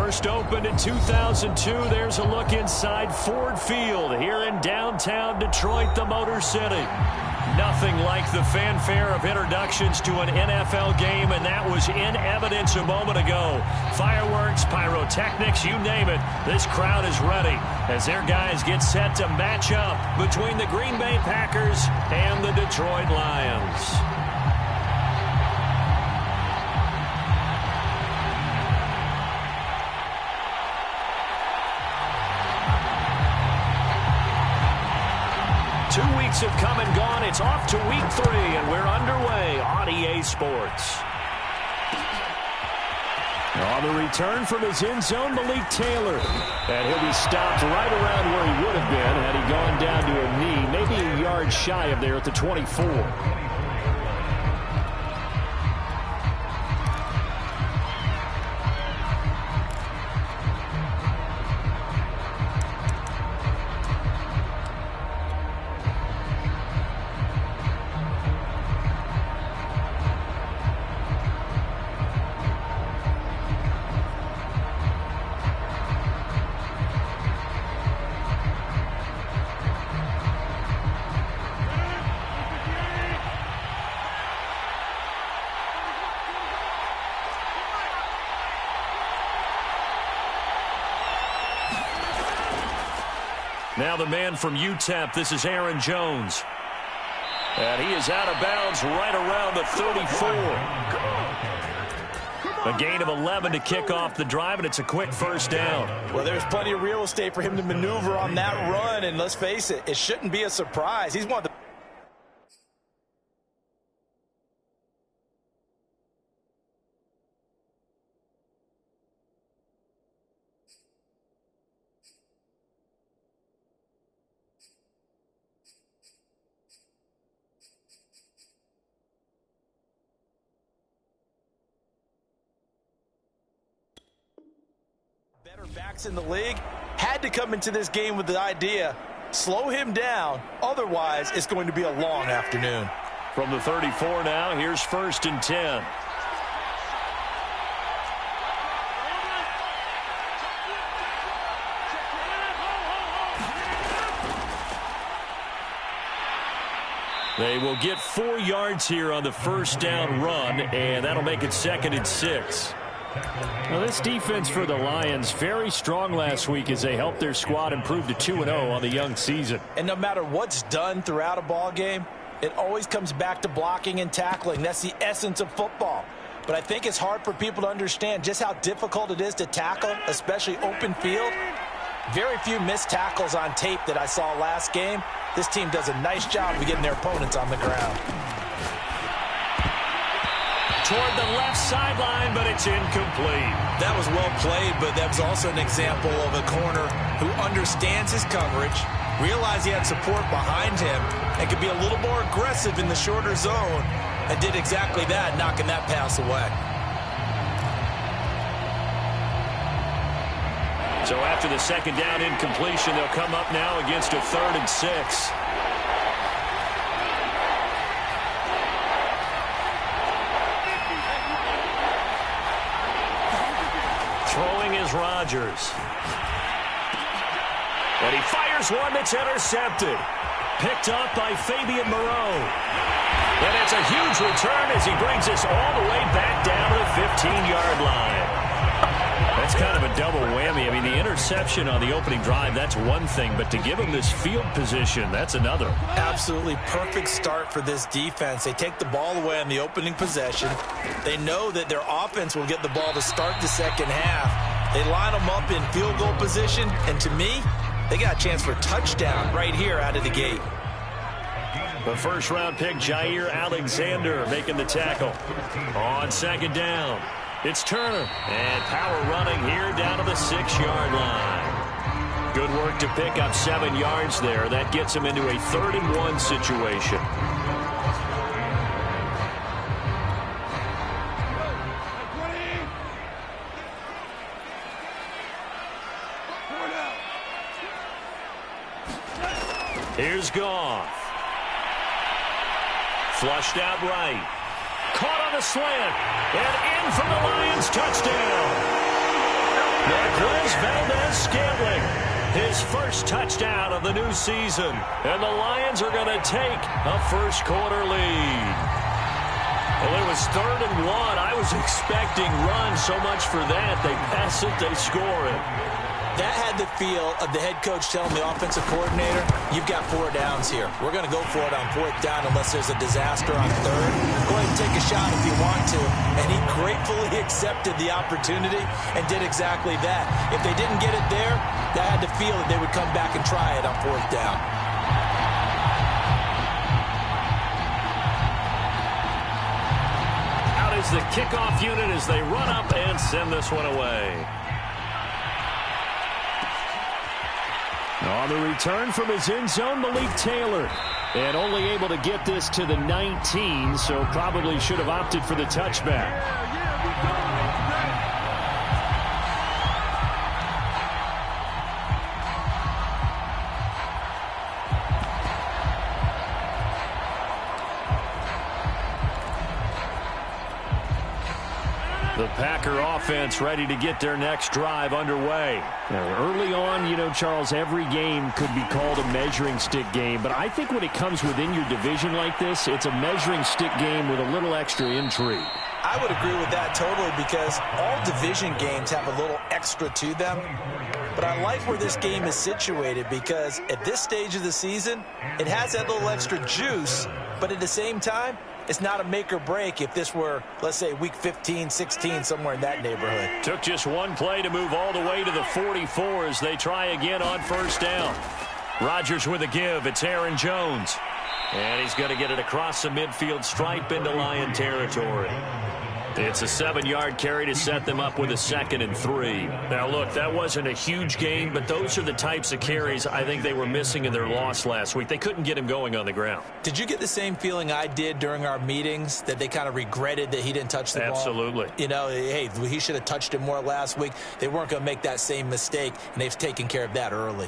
First opened in 2002. There's a look inside Ford Field here in downtown Detroit, the Motor City. Nothing like the fanfare of introductions to an NFL game, and that was in evidence a moment ago. Fireworks, pyrotechnics, you name it. This crowd is ready as their guys get set to match up between the Green Bay Packers and the Detroit Lions. Have come and gone. It's off to week 3, and we're underway on EA Sports. On the return from his end zone, Malik Taylor. And he'll be stopped right around where he would have been had he gone down to a knee, maybe a yard shy of there at the 24. Now the man from UTEP, this is Aaron Jones. And he is out of bounds right around the 34. A gain of 11 to kick off the drive, and it's a quick first down. Well, there's plenty of real estate for him to maneuver on that run, and let's face it, it shouldn't be a surprise. He's one of the backs in the league. Had to come into this game with the idea, slow him down, otherwise it's going to be a long afternoon. From the 34 now, here's 1st and 10. They will get 4 yards here on the first down run, and that'll make it 2nd and 6. Well, this defense for the Lions, very strong last week as they helped their squad improve to 2-0 on the young season. And no matter what's done throughout a ball game, it always comes back to blocking and tackling. That's the essence of football. But I think it's hard for people to understand just how difficult it is to tackle, especially open field. Very few missed tackles on tape that I saw last game. This team does a nice job of getting their opponents on the ground. Toward the left sideline, but it's incomplete. That was well played, but that was also an example of a corner who understands his coverage, realized he had support behind him, and could be a little more aggressive in the shorter zone, and did exactly that, knocking that pass away. So after the 2nd down incompletion, they'll come up now against a 3rd and 6. Throwing is Rodgers. And he fires one that's intercepted. Picked up by Fabian Moreau. And it's a huge return as he brings us all the way back down to the 15-yard line. That's kind of a double whammy. I mean, the interception on the opening drive, that's one thing. But to give him this field position, that's another. Absolutely perfect start for this defense. They take the ball away on the opening possession. They know that their offense will get the ball to start the second half. They line them up in field goal position. And to me, they got a chance for a touchdown right here out of the gate. The first-round pick, Jair Alexander, making the tackle. On 2nd down, it's Turner. And power running here down to the 6-yard line. Good work to pick up 7 yards there. That gets him into a 3rd and 1 situation. Here's Goff. Flushed out right. Caught on the slant. And in for the Lions touchdown. Marquez Valdez-Scantling, his first touchdown of the new season. And the Lions are going to take a first-quarter lead. Well, it was 3rd and 1. I was expecting run, so much for that. They pass it, they score it. That had the feel of the head coach telling the offensive coordinator, you've got 4 downs here. We're going to go for it on 4th down unless there's a disaster on 3rd. Go ahead and take a shot if you want to. And he gratefully accepted the opportunity and did exactly that. If they didn't get it there, that had the feel that they would come back and try it on 4th down. Out is the kickoff unit as they run up and send this one away. On the return from his end zone, Malik Taylor. And only able to get this to the 19, so probably should have opted for the touchback. The Packer offense ready to get their next drive underway. Now, early on, you know, Charles, every game could be called a measuring stick game. But I think when it comes within your division like this, it's a measuring stick game with a little extra intrigue. I would agree with that totally because all division games have a little extra to them. But I like where this game is situated because at this stage of the season, it has that little extra juice. But at the same time, it's not a make or break if this were, let's say, week 15, 16, somewhere in that neighborhood. Took just one play to move all the way to the 44 as they try again on 1st down. Rodgers with a give. It's Aaron Jones. And he's going to get it across the midfield stripe into Lion territory. It's a 7-yard carry to set them up with a 2nd and 3. Now, look, that wasn't a huge gain, but those are the types of carries I think they were missing in their loss last week. They couldn't get him going on the ground. Did you get the same feeling I did during our meetings, that they kind of regretted that he didn't touch the ball? Absolutely. You know, hey, he should have touched it more last week. They weren't going to make that same mistake, and they've taken care of that early.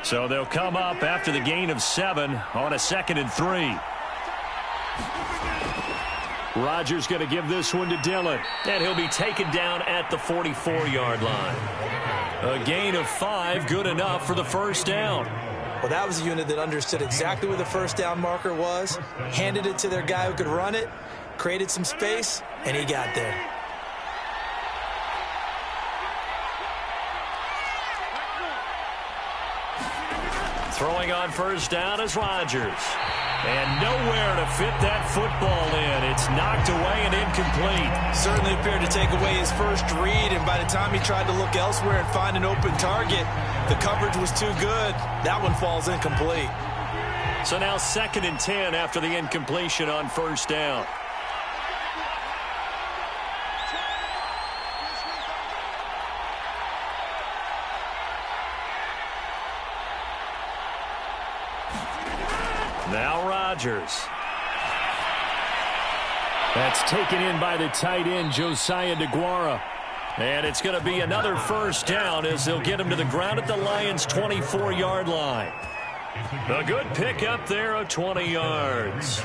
So they'll come up after the gain of 7 on a 2nd and 3. Rodgers going to give this one to Dillon. And he'll be taken down at the 44-yard line. A gain of 5, good enough for the 1st down. Well, that was a unit that understood exactly where the 1st down marker was, handed it to their guy who could run it, created some space, and he got there. Throwing on 1st down is Rodgers. And nowhere to fit that football in. It's knocked away and incomplete. Certainly appeared to take away his first read, and by the time he tried to look elsewhere and find an open target, the coverage was too good. That one falls incomplete. So now 2nd and 10 after the incompletion on 1st down. Now Rodgers. That's taken in by the tight end, Josiah DeGuara. And it's going to be another 1st down as they'll get him to the ground at the Lions' 24-yard line. A good pickup there of 20 yards.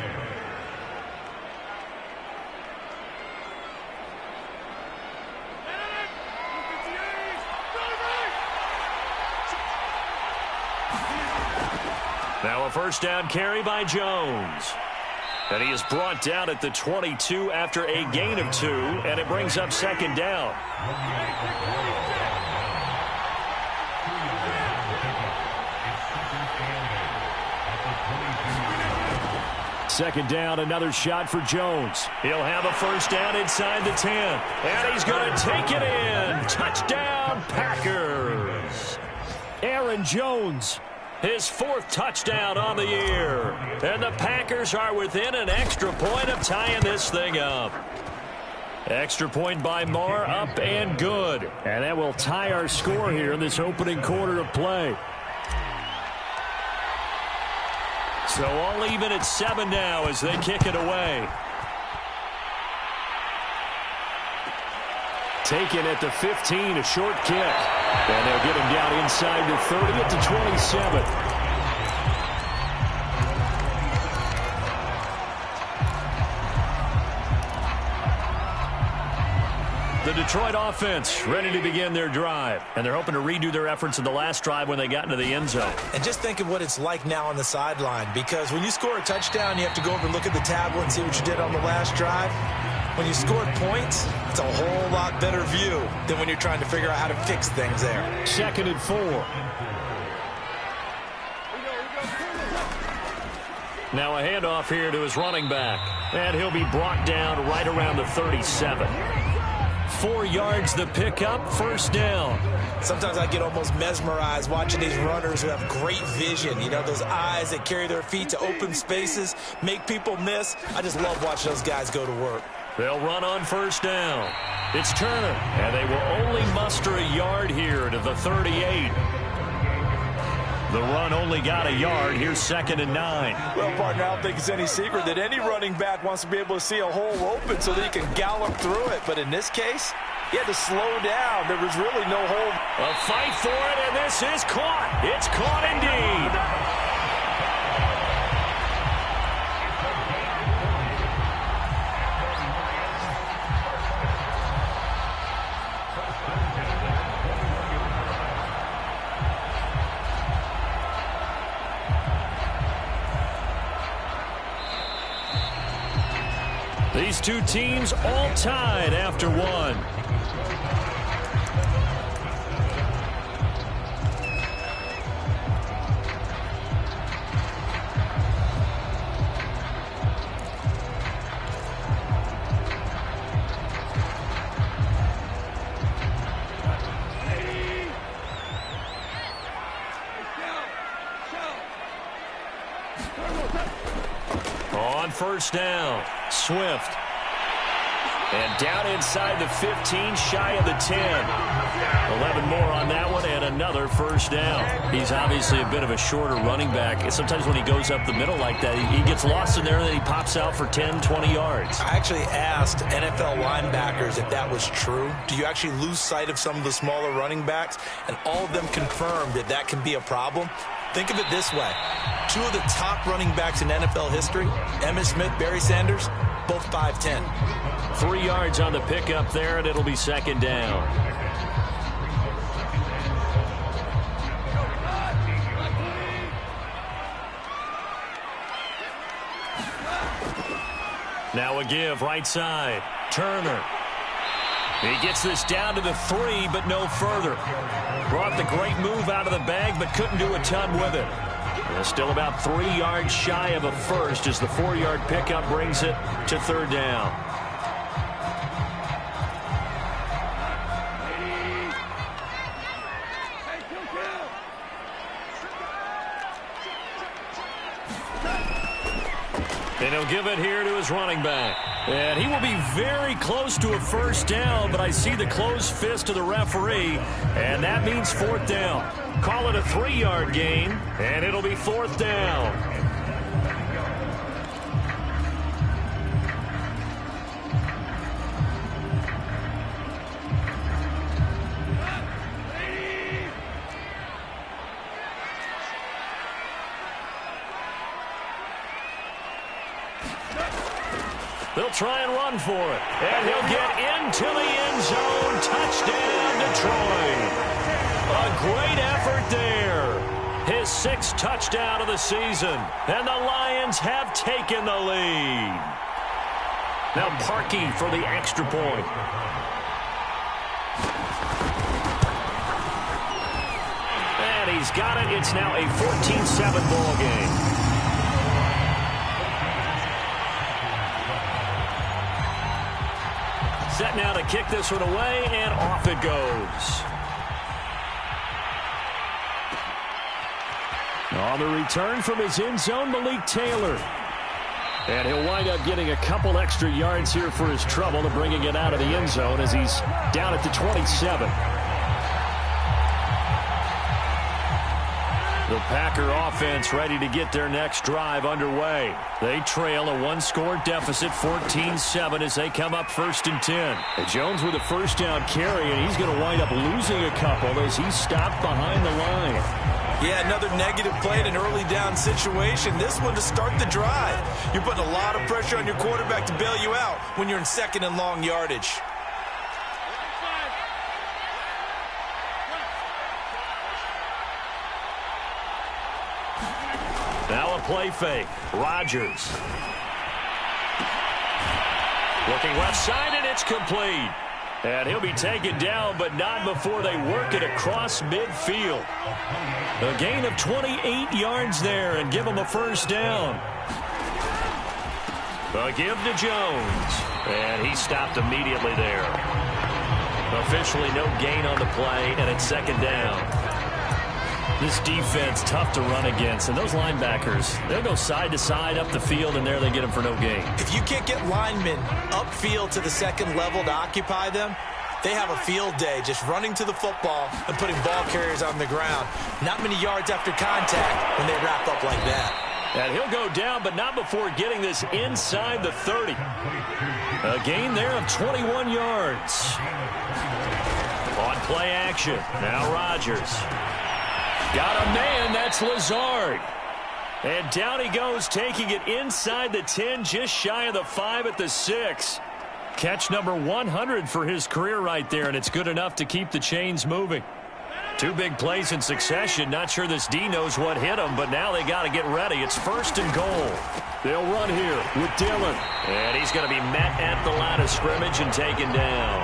Now a 1st down carry by Jones. And he is brought down at the 22 after a gain of 2, and it brings up 2nd down. Second down, another shot for Jones. He'll have a 1st down inside the 10. And he's going to take it in. Touchdown, Packers. Aaron Jones, his 4th touchdown on the year. And the Packers are within an extra point of tying this thing up. Extra point by Marr, up and good. And that will tie our score here in this opening quarter of play. So all even at 7 now as they kick it away. Taken at the 15, a short kick. And they'll get him down inside the 30 at the 27. The Detroit offense ready to begin their drive. And they're hoping to redo their efforts in the last drive when they got into the end zone. And just think of what it's like now on the sideline, because when you score a touchdown, you have to go over and look at the tablet and see what you did on the last drive. When you scored points, it's a whole lot better view than when you're trying to figure out how to fix things there. 2nd and 4. Now a handoff here to his running back. And he'll be brought down right around the 37. 4 yards the pickup, first down. Sometimes I get almost mesmerized watching these runners who have great vision. You know, those eyes that carry their feet to open spaces, make people miss. I just love watching those guys go to work. They'll run on first down. It's Turner, and they will only muster a yard here to the 38. The run only got a yard. Here's 2nd and 9. Well, partner, I don't think it's any secret that any running back wants to be able to see a hole open so that he can gallop through it. But in this case, he had to slow down. There was really no hole. A fight for it, and this is caught. It's caught indeed. These two teams all tied after one. On first down, Swift. And down inside the 15, shy of the 10. 11 more on that one, and another first down. He's obviously a bit of a shorter running back. And sometimes when he goes up the middle like that, he gets lost in there, and then he pops out for 10, 20 yards. I actually asked NFL linebackers if that was true. Do you actually lose sight of some of the smaller running backs? And all of them confirmed that that can be a problem. Think of it this way. 2 of the top running backs in NFL history, Emmitt Smith, Barry Sanders, both 5'10". 3 yards on the pickup there, and it'll be 2nd down. Now a give right side. Turner. He gets this down to the 3, but no further. Brought the great move out of the bag, but couldn't do a ton with it. And still about 3 yards shy of a first as the 4-yard pickup brings it to 3rd down. And he'll give it here to his running back. And he will be very close to a first down, but I see the closed fist of the referee, and that means 4th down. Call it a 3-yard gain, and it'll be 4th down. They'll try and run for it. And he'll get into the end zone. Touchdown, Detroit. A great effort there. His 6th touchdown of the season. And the Lions have taken the lead. Now Parkey for the extra point. And he's got it. It's now a 14-7 ball game. Set now to kick this one away, and off it goes. On the return from his end zone, Malik Taylor. And he'll wind up getting a couple extra yards here for his trouble to bringing it out of the end zone as he's down at the 27. The Packer offense ready to get their next drive underway. They trail a 1-score deficit, 14-7, as they come up 1st and 10. And Jones with a first down carry, and he's going to wind up losing a couple as he's stopped behind the line. Yeah, another negative play in an early down situation. This one to start the drive. You're putting a lot of pressure on your quarterback to bail you out when you're in 2nd and long yardage. Now a play fake. Rodgers. Looking left side, and it's complete. And he'll be taken down, but not before they work it across midfield. A gain of 28 yards there and give him a first down. A give to Jones. And he stopped immediately there. Officially no gain on the play, and it's second down. This defense tough to run against, and those linebackers, they'll go side to side up the field, and there they get them for no gain. If you can't get linemen upfield to the second level to occupy them, they have a field day just running to the football and putting ball carriers on the ground. Not many yards after contact when they wrap up like that. And he'll go down, but not before getting this inside the 30. A gain there of 21 yards. On play action, now Rodgers. Got a man, that's Lazard. And down he goes, taking it inside the 10, just shy of the 5 at the 6. Catch number 100 for his career right there, and it's good enough to keep the chains moving. Two big plays in succession. Not sure this D knows what hit him, but now they got to get ready. It's first and goal. They'll run here with Dillon. And he's going to be met at the line of scrimmage and taken down.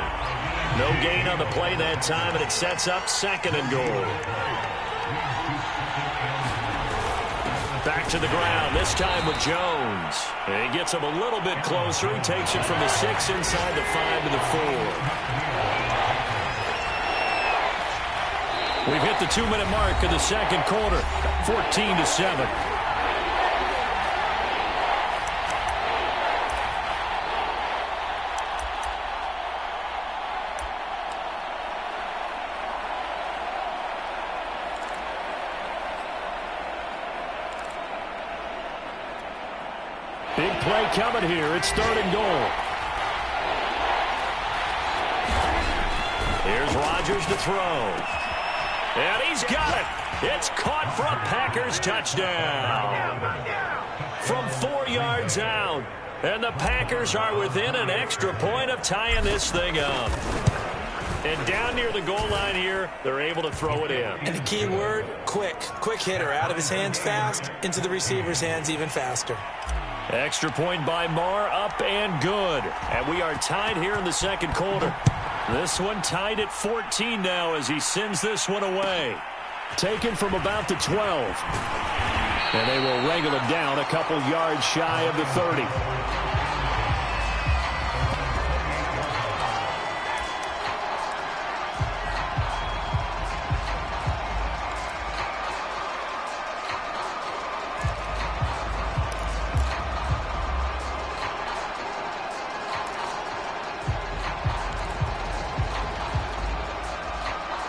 No gain on the play that time, and it sets up second and goal. Back to the ground, this time with Jones. And he gets him a little bit closer. He takes it from the 6 inside the 5 to the 4. We've hit the 2-minute mark of the second quarter, 14-7. Big play coming here. It's third and goal. Here's Rodgers to throw. And he's got it. It's caught for a Packers touchdown. From 4 yards out. And the Packers are within an extra point of tying this thing up. And down near the goal line here, they're able to throw it in. And the key word, quick. Quick hitter. Out of his hands fast, into the receiver's hands even faster. Extra point by Marr, up and good. And we are tied here in the second quarter. This one tied at 14 now as he sends this one away. Taken from about the 12. And they will wrangle him down a couple yards shy of the 30.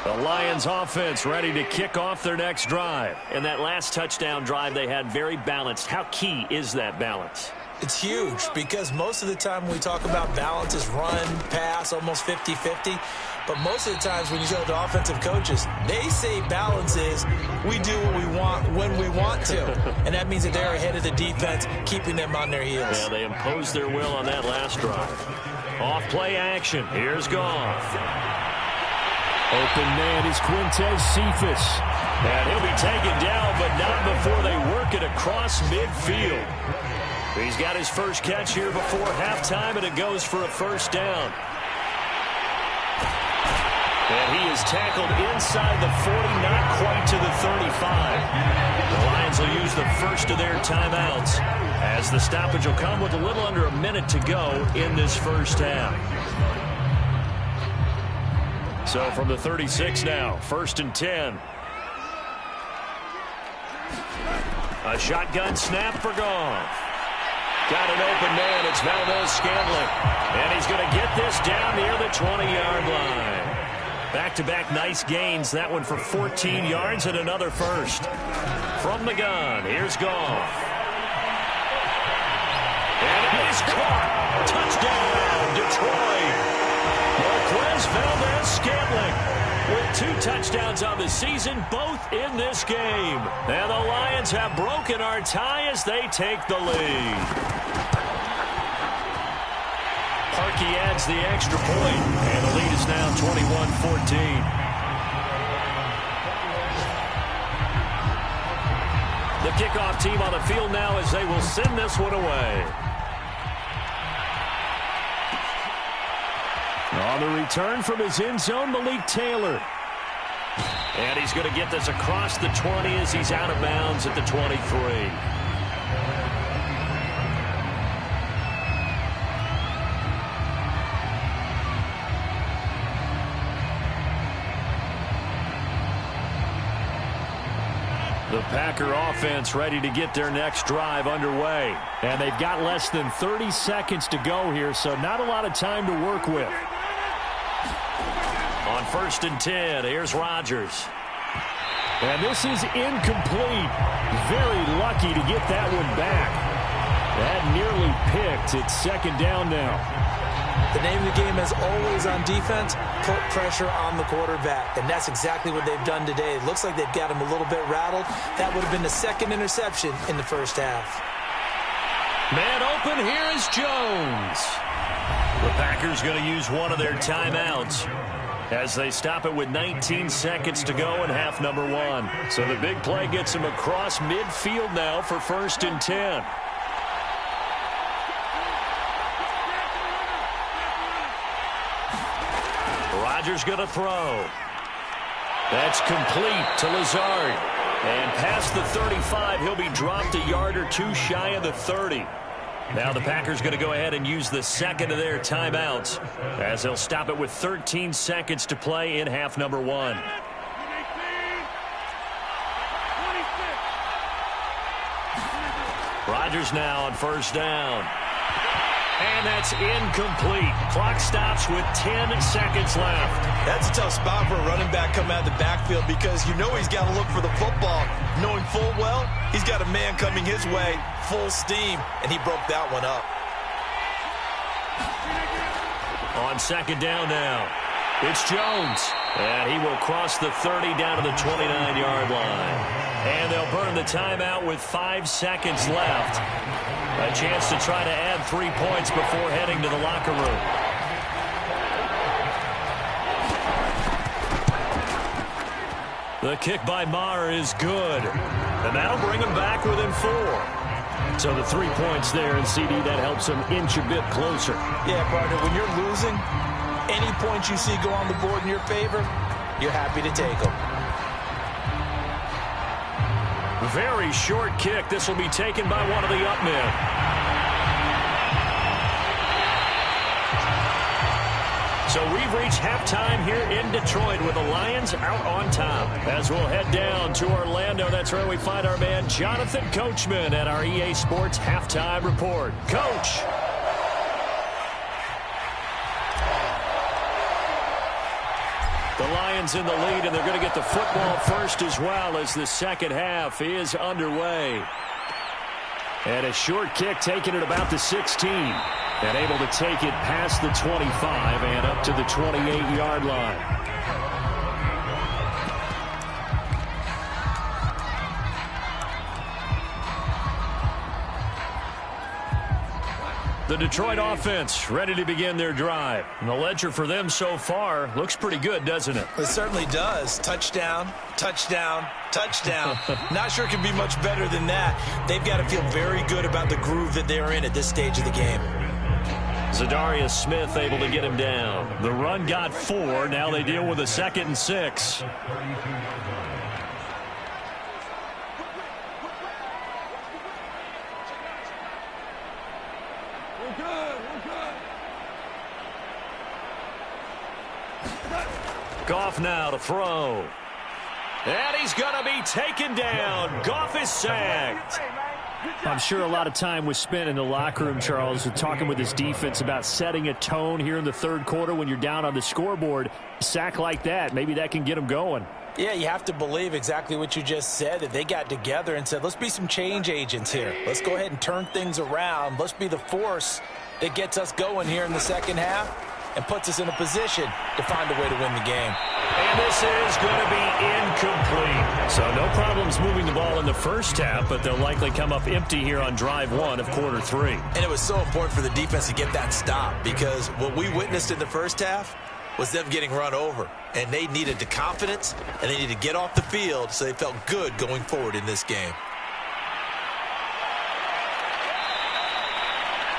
The Lions offense ready to kick off their next drive. And that last touchdown drive they had very balanced. How key is that balance? It's huge because most of the time when we talk about balance is run, pass, almost 50-50. But most of the times when you go to offensive coaches, they say balance is we do what we want when we want to. And that means that they're ahead of the defense, keeping them on their heels. Yeah, they imposed their will on that last drive. Off play action. Here's Goff. Open man is Quintez Cephas. And he'll be taken down, but not before they work it across midfield. He's got his first catch here before halftime, and it goes for a first down. And he is tackled inside the 40, not quite to the 35. The Lions will use the first of their timeouts, as the stoppage will come with a little under a minute to go in this first half. So from the 36 now, first and 10. A shotgun snap for Goff. Got an open man. It's Valdez-Scantling. And he's going to get this down near the 20-yard line. Back-to-back nice gains. That one for 14 yards and another first. From the gun, here's Goff. And it is caught. Touchdown, Detroit. Marquez Valdez-Scantling with 2 touchdowns on the season, both in this game. And the Lions have broken our tie as they take the lead. Parkey adds the extra point, and the lead is now 21-14. The kickoff team on the field now as they will send this one away. On the return from his end zone, Malik Taylor. And he's going to get this across the 20 as he's out of bounds at the 23. The Packer offense ready to get their next drive underway. And they've got less than 30 seconds to go here, so not a lot of time to work with. On 1st and 10, here's Rodgers. And this is incomplete. Very lucky to get that one back. That nearly picked. It's 2nd down now. The name of the game, as always on defense, put pressure on the quarterback. And that's exactly what they've done today. It looks like they've got him a little bit rattled. That would have been the 2nd interception in the first half. Man open, here is Jones. The Packers going to use one of their timeouts as they stop it with 19 seconds to go in half number 1. So the big play gets them across midfield now for 1st and 10. Rodgers going to throw. That's complete to Lazard. And past the 35, he'll be dropped a yard or two shy of the 30. Now the Packers going to go ahead and use the 2nd of their timeouts as they'll stop it with 13 seconds to play in half number 1. Rodgers now on 1st down. And that's incomplete. Clock stops with 10 seconds left. That's a tough spot for a running back coming out of the backfield because you know he's got to look for the football, knowing full well he's got a man coming his way, full steam, and he broke that one up. On 2nd down now, it's Jones. And he will cross the 30 down to the 29-yard line. And they'll burn the timeout with 5 seconds left. A chance to try to add 3 points before heading to the locker room. The kick by Maher is good. And that'll bring him back within 4. So the 3 points there, and CD, that helps him inch a bit closer. Yeah, partner, when you're losing, any points you see go on the board in your favor, you're happy to take them. Very short kick. This will be taken by one of the up men. So we've reached halftime here in Detroit with the Lions out on top. As we'll head down to Orlando, that's where we find our man Jonathan Coachman at our EA Sports Halftime Report. Coach. The Lions in the lead, and they're going to get the football first as well as the second half is underway. And a short kick taken at about the 16. And able to take it past the 25 and up to the 28-yard line. The Detroit offense ready to begin their drive. And the ledger for them so far looks pretty good, doesn't it? It certainly does. Touchdown, touchdown, touchdown. Not sure it can be much better than that. They've got to feel very good about the groove that they're in at this stage of the game. Zadarius Smith able to get him down. The run got 4. Now they deal with a 2nd and 6. Goff now to throw. And he's going to be taken down. Goff is sacked. I'm sure a lot of time was spent in the locker room, Charles, with talking with his defense about setting a tone here in the third quarter when you're down on the scoreboard. A sack like that, maybe that can get them going. Yeah, you have to believe exactly what you just said, that they got together and said, let's be some change agents here. Let's go ahead and turn things around. Let's be the force that gets us going here in the second half and puts us in a position to find a way to win the game. And this is going to be incomplete. So no problems moving the ball in the first half, but they'll likely come up empty here on drive 1 of quarter 3. And it was so important for the defense to get that stop, because what we witnessed in the first half was them getting run over. And they needed the confidence, and they needed to get off the field so they felt good going forward in this game.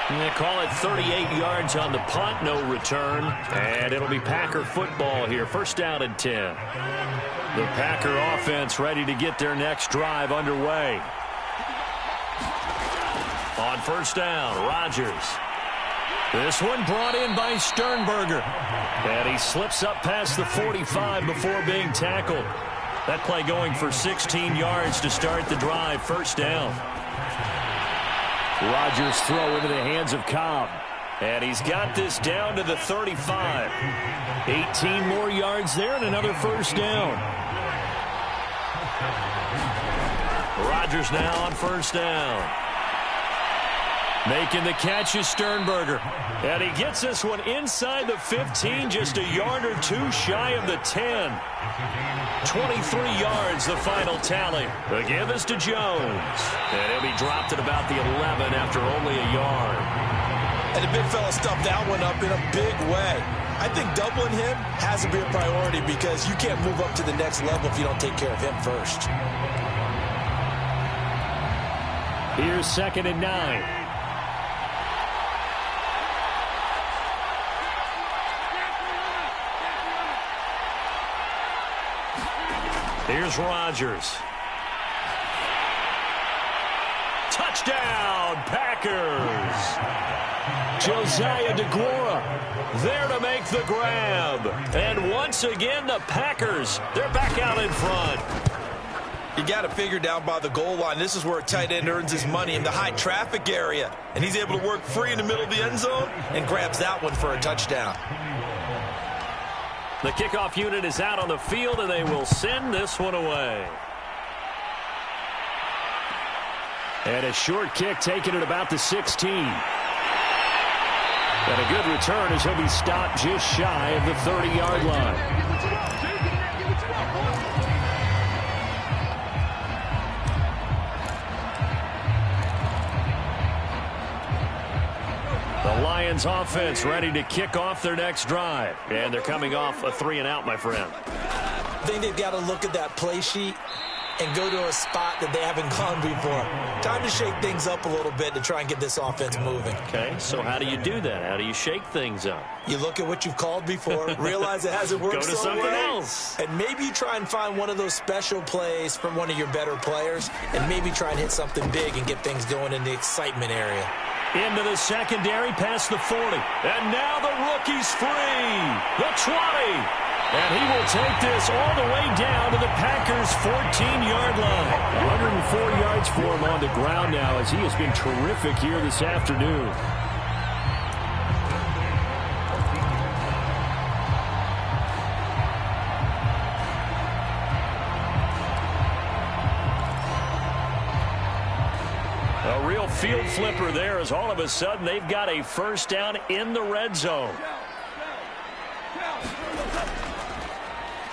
They call it 38 yards on the punt, no return. And it'll be Packer football here. First down and 10. The Packer offense ready to get their next drive underway. On first down, Rodgers. This one brought in by Sternberger. And he slips up past the 45 before being tackled. That play going for 16 yards to start the drive. First down. Rodgers throw into the hands of Cobb. And he's got this down to the 35. 18 more yards there and another first down. Rodgers now on first down. Making the catch is Sternberger. And he gets this one inside the 15, just a yard or two shy of the 10. 23 yards, the final tally. The give is to Jones. And he'll be dropped at about the 11 after only a yard. And the big fella stuffed that one up in a big way. I think doubling him has to be a priority because you can't move up to the next level if you don't take care of him first. Here's second and 9. Here's Rodgers. Touchdown, Packers. Josiah DeGuara there to make the grab. And once again, the Packers, they're back out in front. You got to figure down by the goal line. This is where a tight end earns his money in the high traffic area. And he's able to work free in the middle of the end zone and grabs that one for a touchdown. The kickoff unit is out on the field, and they will send this one away. And a short kick taken at about the 16. And a good return as he'll be stopped just shy of the 30-yard line. The Lions offense ready to kick off their next drive. And they're coming off a 3-and-out, my friend. I think they've got to look at that play sheet and go to a spot that they haven't gone before. Time to shake things up a little bit to try and get this offense moving. Okay, so how do you do that? How do you shake things up? You look at what you've called before, realize it hasn't worked so well. Go to something else. And maybe you try and find one of those special plays from one of your better players, and maybe try and hit something big and get things going in the excitement area. Into the secondary, past the 40. And now the rookie's free. The 20. And he will take this all the way down to the Packers' 14-yard line. 104 yards for him on the ground now as he has been terrific here this afternoon. A real field flipper there as all of a sudden they've got a first down in the red zone.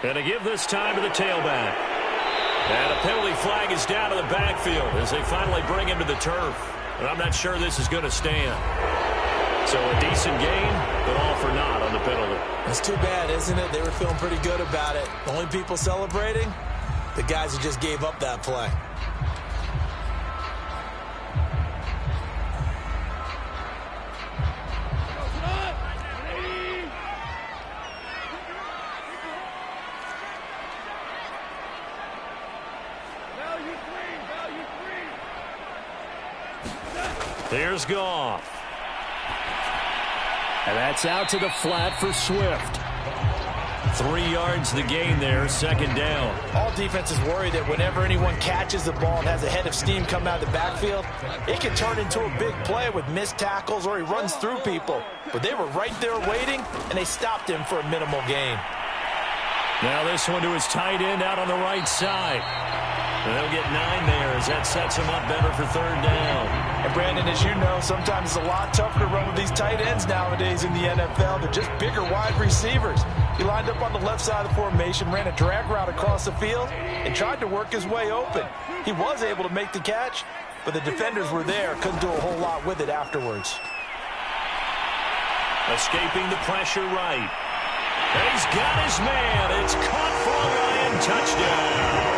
And to give this time to the tailback. And a penalty flag is down to the backfield as they finally bring him to the turf. And I'm not sure this is going to stand. So a decent gain, but all for naught on the penalty. It's too bad, isn't it? They were feeling pretty good about it. The only people celebrating, the guys who just gave up that play. Here's Goff. And that's out to the flat for Swift. 3 yards the gain there, second down. All defenses worry that whenever anyone catches the ball and has a head of steam come out of the backfield, it can turn into a big play with missed tackles or he runs through people. But they were right there waiting, and they stopped him for a minimal gain. Now this one to his tight end out on the right side. And they'll get 9 there as that sets him up better for third down. And Brandon, as you know, sometimes it's a lot tougher to run with these tight ends nowadays in the NFL. They're just bigger wide receivers. He lined up on the left side of the formation, ran a drag route across the field, and tried to work his way open. He was able to make the catch, but the defenders were there, couldn't do a whole lot with it afterwards. Escaping the pressure right. And he's got his man. It's caught for a Lion touchdown.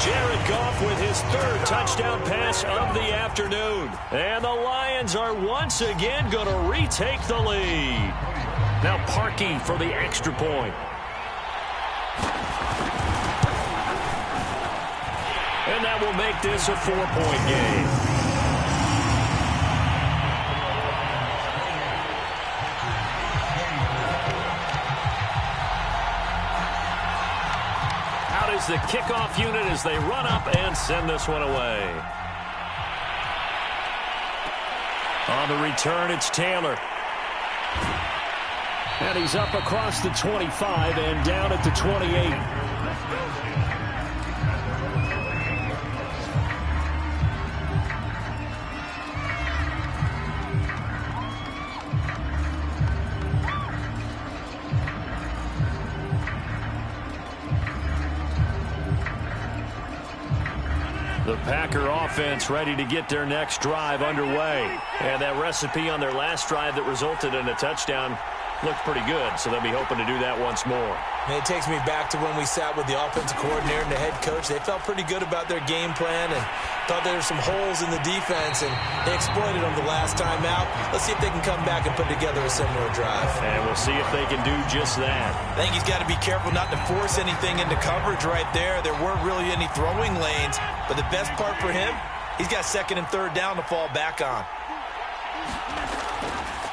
Jared Goff with his third touchdown pass of the afternoon. And the Lions are once again going to retake the lead. Now Parkey for the extra point. And that will make this a 4-point game. The kickoff unit as they run up and send this one away. On the return, it's Taylor. And he's up across the 25 and down at the 28. The Packer offense ready to get their next drive underway. And that recipe on their last drive that resulted in a touchdown looked pretty good, so they'll be hoping to do that once more. And it takes me back to when we sat with the offensive coordinator and the head coach. They felt pretty good about their game plan and thought there were some holes in the defense, and they exploited them the last time out. Let's see if they can come back and put together a similar drive. And we'll see if they can do just that. I think he's got to be careful not to force anything into coverage right there. There weren't really any throwing lanes, but the best part for him, he's got second and third down to fall back on.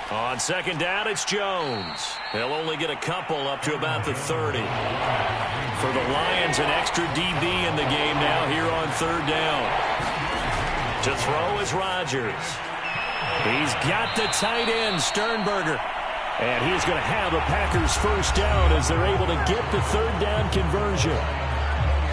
On second down, it's Jones. They'll only get a couple up to about the 30. For the Lions, an extra DB in the game now here on third down. To throw is Rodgers. He's got the tight end, Sternberger. And he's going to have the Packers first down as they're able to get the third down conversion.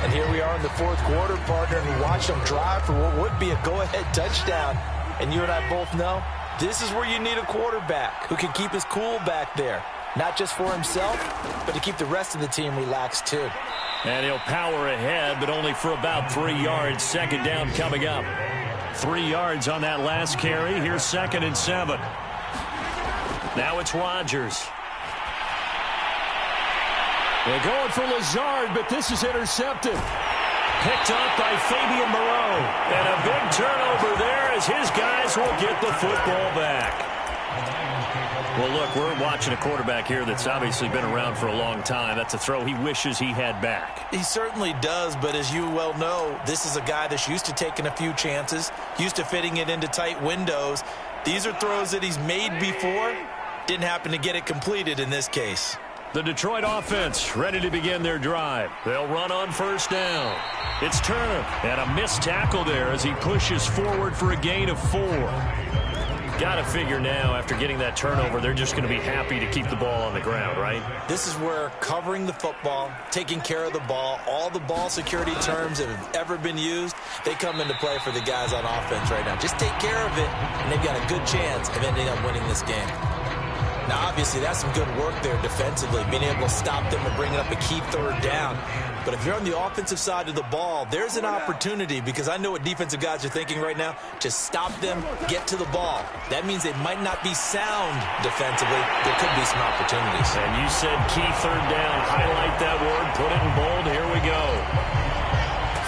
And here we are in the fourth quarter, partner, and we watch them drive for what would be a go-ahead touchdown. And you and I both know this is where you need a quarterback who can keep his cool back there. Not just for himself, but to keep the rest of the team relaxed too. And he'll power ahead, but only for about 3 yards. Second down coming up. 3 yards on that last carry. Here's 2nd and 7. Now it's Rodgers. They're going for Lazard, but this is intercepted. Picked up by Fabian Moreau. And a big turnover there as his guys will get the football back. Well, look, we're watching a quarterback here that's obviously been around for a long time. That's a throw he wishes he had back. He certainly does, but as you well know, this is a guy that's used to taking a few chances, used to fitting it into tight windows. These are throws that he's made before. Didn't happen to get it completed in this case. The Detroit offense ready to begin their drive. They'll run on first down. It's Turner, and a missed tackle there as he pushes forward for a gain of 4. Got to figure now, after getting that turnover, they're just going to be happy to keep the ball on the ground, right? This is where covering the football, taking care of the ball, all the ball security terms that have ever been used, they come into play for the guys on offense right now. Just take care of it, and they've got a good chance of ending up winning this game. Now, obviously, that's some good work there defensively, being able to stop them and bringing up a key third down. But if you're on the offensive side of the ball, there's an opportunity, because I know what defensive guys are thinking right now, to stop them, get to the ball. That means they might not be sound defensively. There could be some opportunities. And you said key third down. Highlight that word, put it in bold. Here we go.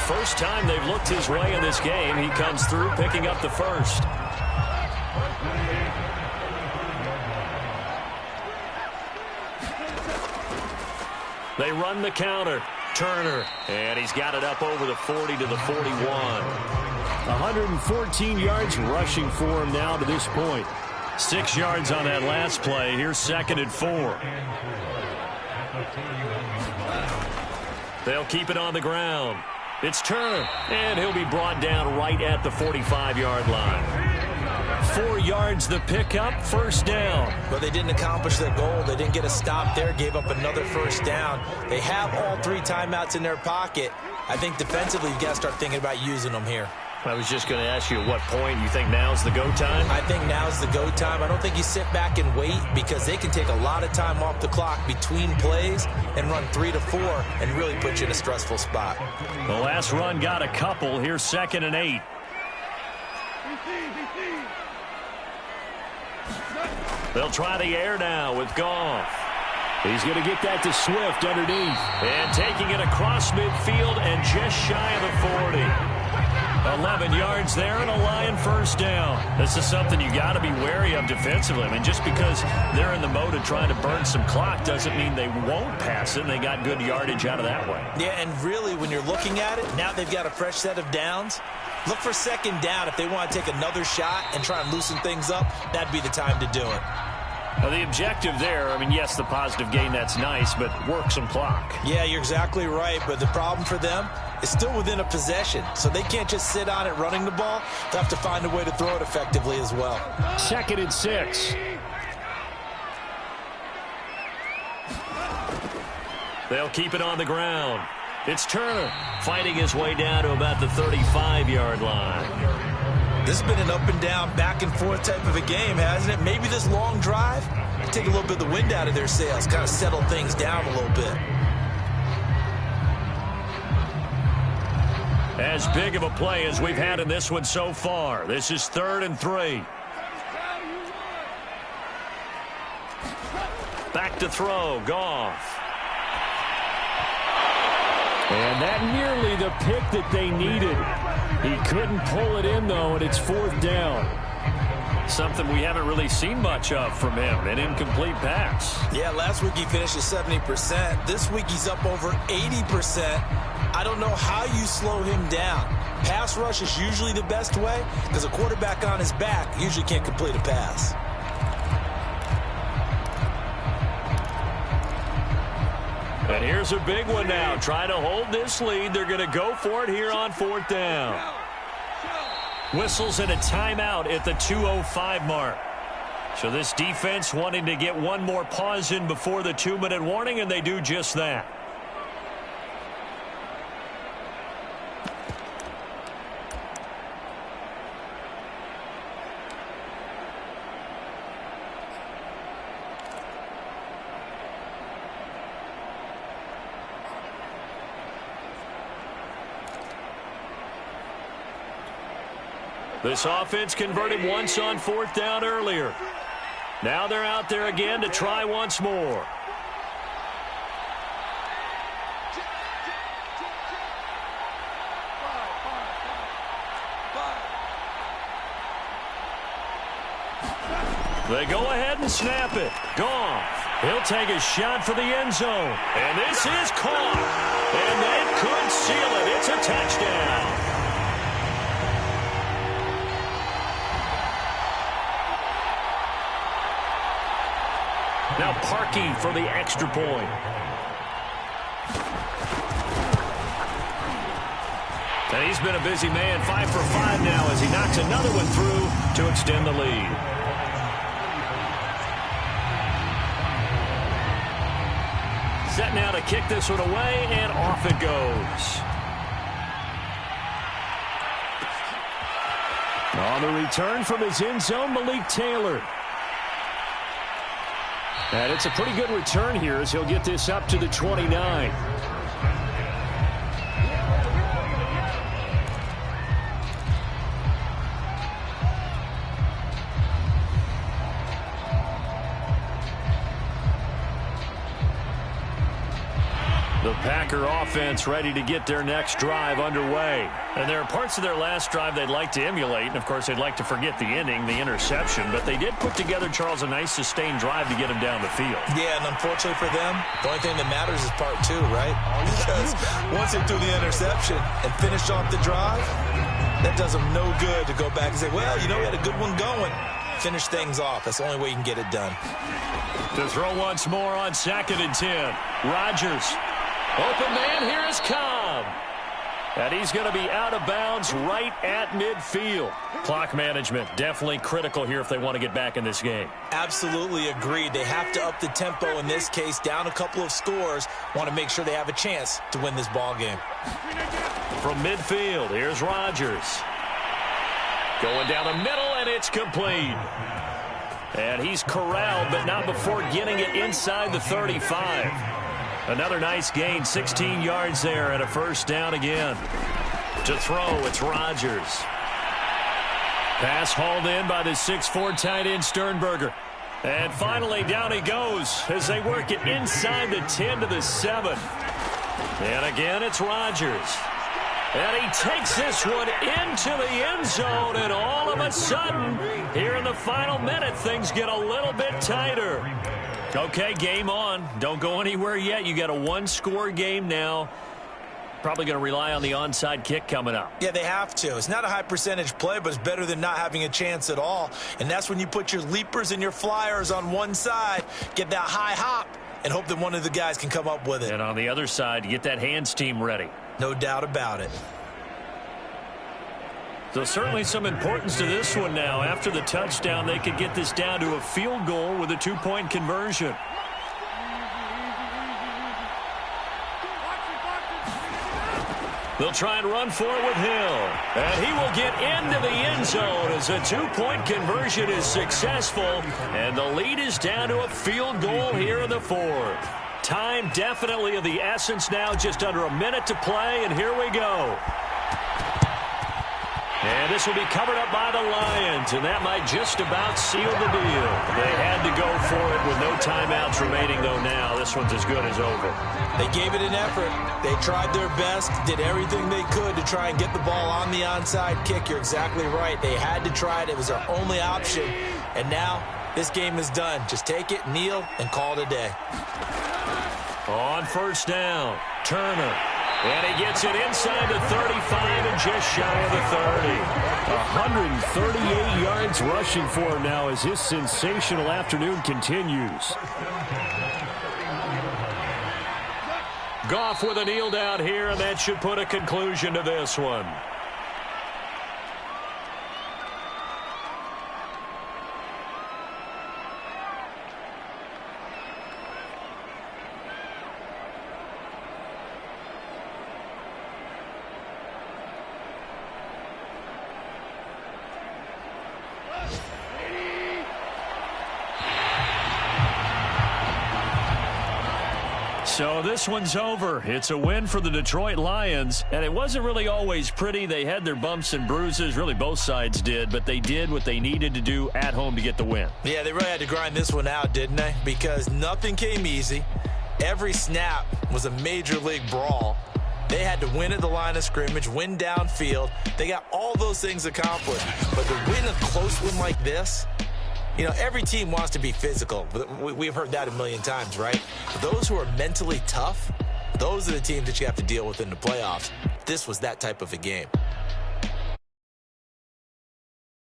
First time they've looked his way in this game. He comes through picking up the first. They run the counter. Turner, and he's got it up over the 40 to the 41. 114 yards rushing for him now to this point. 6 yards on that last play. Here's 2nd and 4. They'll keep it on the ground. It's Turner, and he'll be brought down right at the 45-yard line. 4 yards the pickup, first down. But they didn't accomplish their goal. They didn't get a stop there, gave up another first down. They have all 3 timeouts in their pocket. I think defensively you've got to start thinking about using them here. I was just going to ask you at what point you think now's the go time? I think now's the go time. I don't think you sit back and wait, because they can take a lot of time off the clock between plays and run 3 to 4 and really put you in a stressful spot. The last run got a couple. Here's 2nd and 8. They'll try the air now with Goff. He's going to get that to Swift underneath. And taking it across midfield and just shy of the 40. 11 yards there and a Lion first down. This is something you got to be wary of defensively. I mean, just because they're in the mode of trying to burn some clock doesn't mean they won't pass it. And they got good yardage out of that way. Yeah, and really, when you're looking at it, now they've got a fresh set of downs. Look for second down if they want to take another shot and try and loosen things up. That'd be the time to do it. Now, the objective there, I mean, yes, the positive gain, that's nice, but work some clock. Yeah, you're exactly right, but the problem for them is still within a possession, so they can't just sit on it running the ball. They'll have to find a way to throw it effectively as well. 2nd and 6. They'll keep it on the ground. It's Turner fighting his way down to about the 35-yard line. This has been an up-and-down, back-and-forth type of a game, hasn't it? Maybe this long drive can take a little bit of the wind out of their sails, kind of settle things down a little bit. As big of a play as we've had in this one so far. This is 3rd and 3. Back to throw, Goff. And that nearly the pick that they needed. He couldn't pull it in, though, and it's 4th down. Something we haven't really seen much of from him, an incomplete pass. Yeah, last week he finished at 70%. This week he's up over 80%. I don't know how you slow him down. Pass rush is usually the best way because a quarterback on his back usually can't complete a pass. And here's a big one now. Trying to hold this lead. They're going to go for it here on 4th down. Whistles and a timeout at the 2:05 mark. So this defense wanting to get one more pause in before the 2-minute warning, and they do just that. This offense converted once on 4th down earlier. Now they're out there again to try once more. They go ahead and snap it. Goff. He'll take a shot for the end zone. And this is caught. And it could seal it. It's a touchdown. Now Parkey for the extra point. And he's been a busy man, 5 for 5 now as he knocks another one through to extend the lead. Set now to kick this one away, and off it goes. On the return from his end zone, Malik Taylor. And it's a pretty good return here as he'll get this up to the 29. The Packer offense ready to get their next drive underway. And there are parts of their last drive they'd like to emulate. And, of course, they'd like to forget the ending, the interception. But they did put together, Charles, a nice sustained drive to get him down the field. Yeah, and unfortunately for them, the only thing that matters is part 2, right? Because once they threw the interception and finished off the drive, that does them no good to go back and say, well, you know, we had a good one going. Finish things off. That's the only way you can get it done. To throw once more on 2nd and 10. Rodgers. Open man, here is Cobb. And he's going to be out of bounds right at midfield. Clock management definitely critical here if they want to get back in this game. Absolutely agreed. They have to up the tempo in this case, down a couple of scores. Want to make sure they have a chance to win this ball game. From midfield, here's Rodgers. Going down the middle, and it's complete. And he's corralled, but not before getting it inside the 35. Another nice gain, 16 yards there, and a first down again. To throw, it's Rodgers. Pass hauled in by the 6'4" tight end Sternberger. And finally, down he goes as they work it inside the 10 to the 7. And again, it's Rodgers. And he takes this one into the end zone, and all of a sudden, here in the final minute, things get a little bit tighter. Okay, game on. Don't go anywhere yet. You got a one-score game now. Probably going to rely on the onside kick coming up. Yeah, they have to. It's not a high percentage play, but it's better than not having a chance at all. And that's when you put your leapers and your flyers on one side, get that high hop, and hope that one of the guys can come up with it. And on the other side, get that hands team ready. No doubt about it. So certainly some importance to this one now. After the touchdown, they could get this down to a field goal with a two-point conversion. They'll try and run for it with Hill. And he will get into the end zone as a two-point conversion is successful. And the lead is down to a field goal here in the fourth. Time definitely of the essence now, just under a minute to play, and here we go. And this will be covered up by the Lions, and that might just about seal the deal. They had to go for it with no timeouts remaining, though now this one's as good as over. They gave it an effort. They tried their best, did everything they could to try and get the ball on the onside kick. You're exactly right. They had to try it. It was their only option. And now this game is done. Just take it, kneel, and call it a day. On first down, Turner. And he gets it inside the 35 and just shy of the 30. 138 yards rushing for him now as his sensational afternoon continues. Goff with a kneel down here, and that should put a conclusion to this one. So this one's over. It's a win for the Detroit Lions, and it wasn't really always pretty. They had their bumps and bruises. Really, both sides did, but they did what they needed to do at home to get the win. Yeah, they really had to grind this one out, didn't they? Because nothing came easy. Every snap was a major league brawl. They had to win at the line of scrimmage, win downfield. They got all those things accomplished. But to win a close one like this, you know, every team wants to be physical. We've heard that a million times, right? But those who are mentally tough, those are the teams that you have to deal with in the playoffs. This was that type of a game.